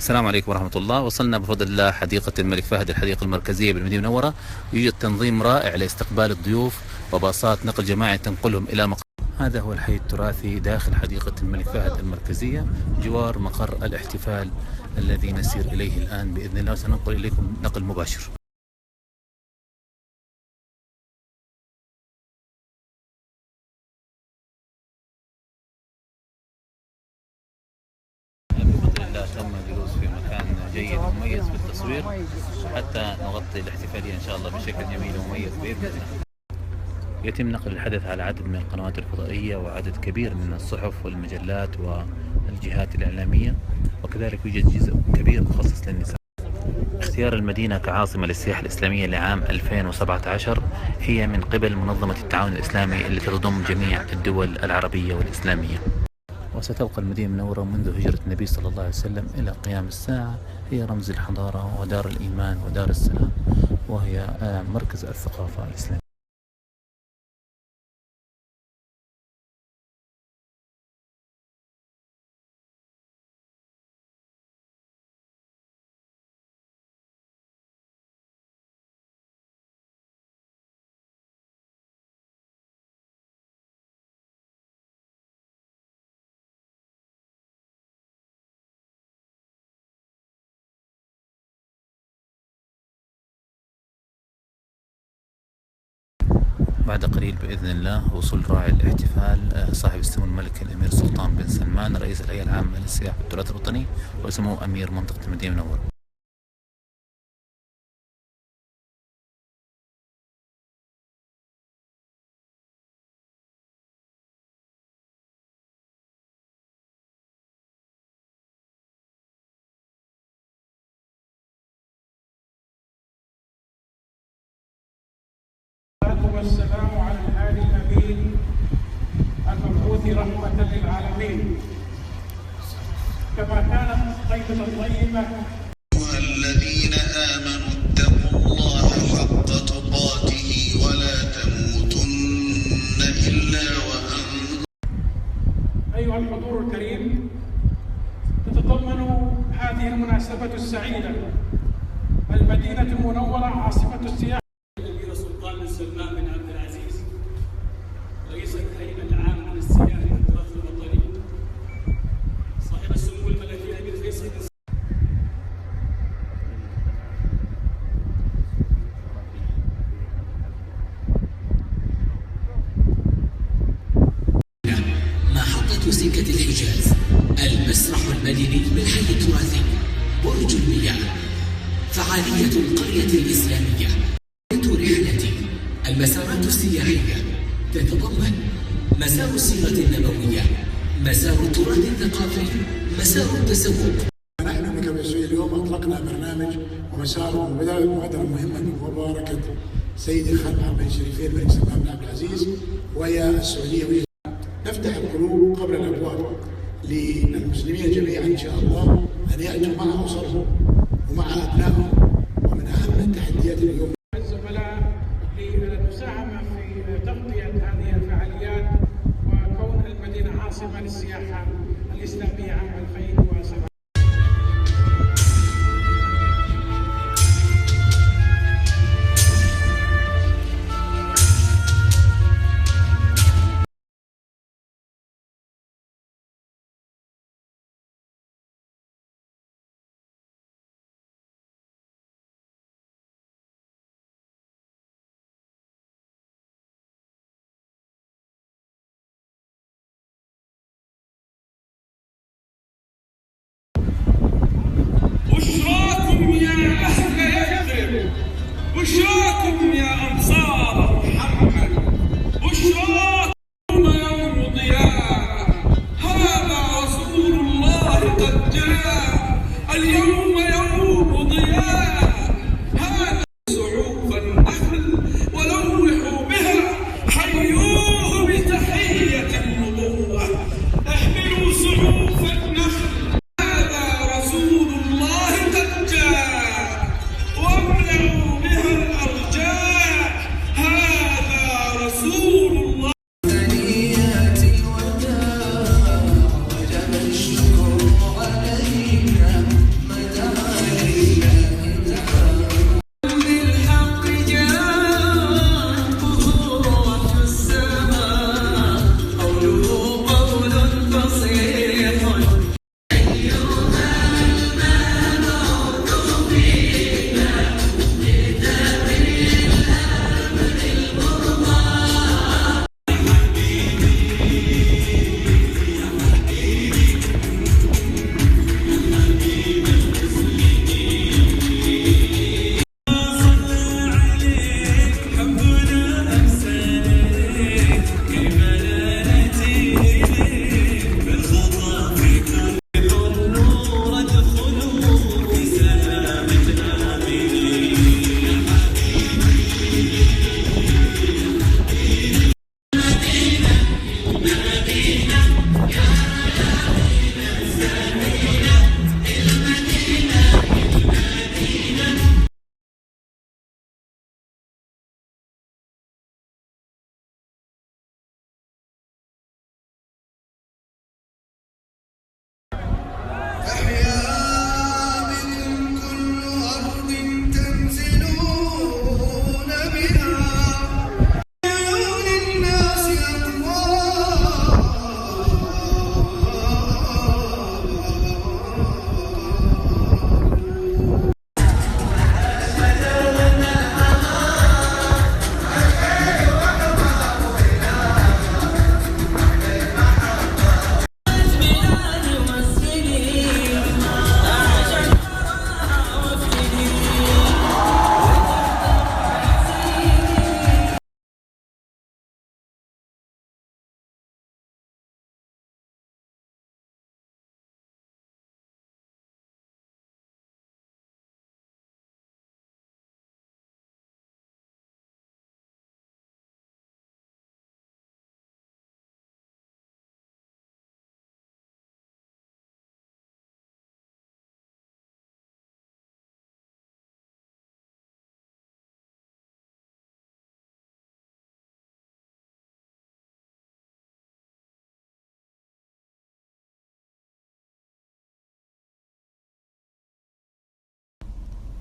السلام عليكم ورحمة الله. وصلنا بفضل الله حديقة الملك فهد، الحديقة المركزية بالمدينة المنورة. يوجد تنظيم رائع لاستقبال الضيوف وباصات نقل جماعي تنقلهم إلى مقر. هذا هو الحي التراثي داخل حديقة الملك فهد المركزية، جوار مقر الاحتفال الذي نسير إليه الآن بإذن الله. سننقل إليكم نقل مباشر. بفضل الله تم الجلوس في مكان جيد ومميز في التصوير حتى نغطي الاحتفالية إن شاء الله بشكل جميل ومميز بإذن الله. يتم نقل الحدث على عدد من القنوات الفضائية وعدد كبير من الصحف والمجلات والجهات الإعلامية، وكذلك يوجد جزء كبير مخصص للنساء. اختيار المدينة كعاصمة للسياحة الإسلامية لعام 2017 هي من قبل منظمة التعاون الإسلامي التي تضم جميع الدول العربية والإسلامية. وستبقى المدينة المنورة منذ هجرة النبي صلى الله عليه وسلم إلى قيام الساعة هي رمز الحضارة ودار الإيمان ودار السلام، وهي مركز الثقافة الإسلامية. بعد قليل بإذن الله وصول راعي الاحتفال صاحب السمو الملك الأمير سلطان بن سلمان رئيس الهيئة العامة للسياحة والتراث الوطني وسمو أمير منطقة المدينة المنورة. والسلام على الهادي الأمين المبعوث رحمة للعالمين. كما كانت طيبة طيبة الذين آمنوا اتقوا الله حق تقاته ولا تموتن إلا وأنتم. أيها الحضور الكريم، تتضمن هذه المناسبة السعيدة المدينة المنورة عاصمة السياحة الأمير سلطان بن سلمان بن عبد العزيز رئيس الهيئة العامة للسياحة والتراث الوطني، صاحب السمو الملكي الأمير فيصل محطة سكة الحجاز، المسرح المدني بالحي التراثي، برج المياه، فعالية القرية الإسلامية، رحلة المسارات السياحية تتضمن مسار السيرة النبوية، مسار التراث الثقافي، مسار التسوق. نحن كمسؤولين اليوم أطلقنا برنامج ومسار مبادرة مهمة بمباركة سيدي الخان محمد بن شريفين الملك سلمان بن عبد العزيز وهي السعودية. نفتح القلوب قبل الأبواب للمسلمين جميعا إن شاء الله أن يأتوا مع أسرهم ومع أبنائهم. ومن أهم التحديات اليوم الزملاء للمساهمة في تغطية هذه الفعاليات وكون المدينة عاصمة للسياحة الإسلامية عام 2017.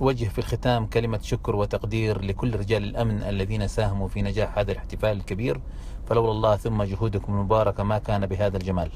أوجه في الختام كلمة شكر وتقدير لكل رجال الأمن الذين ساهموا في نجاح هذا الاحتفال الكبير، فلولا الله ثم جهودكم المباركة ما كان بهذا الجمال.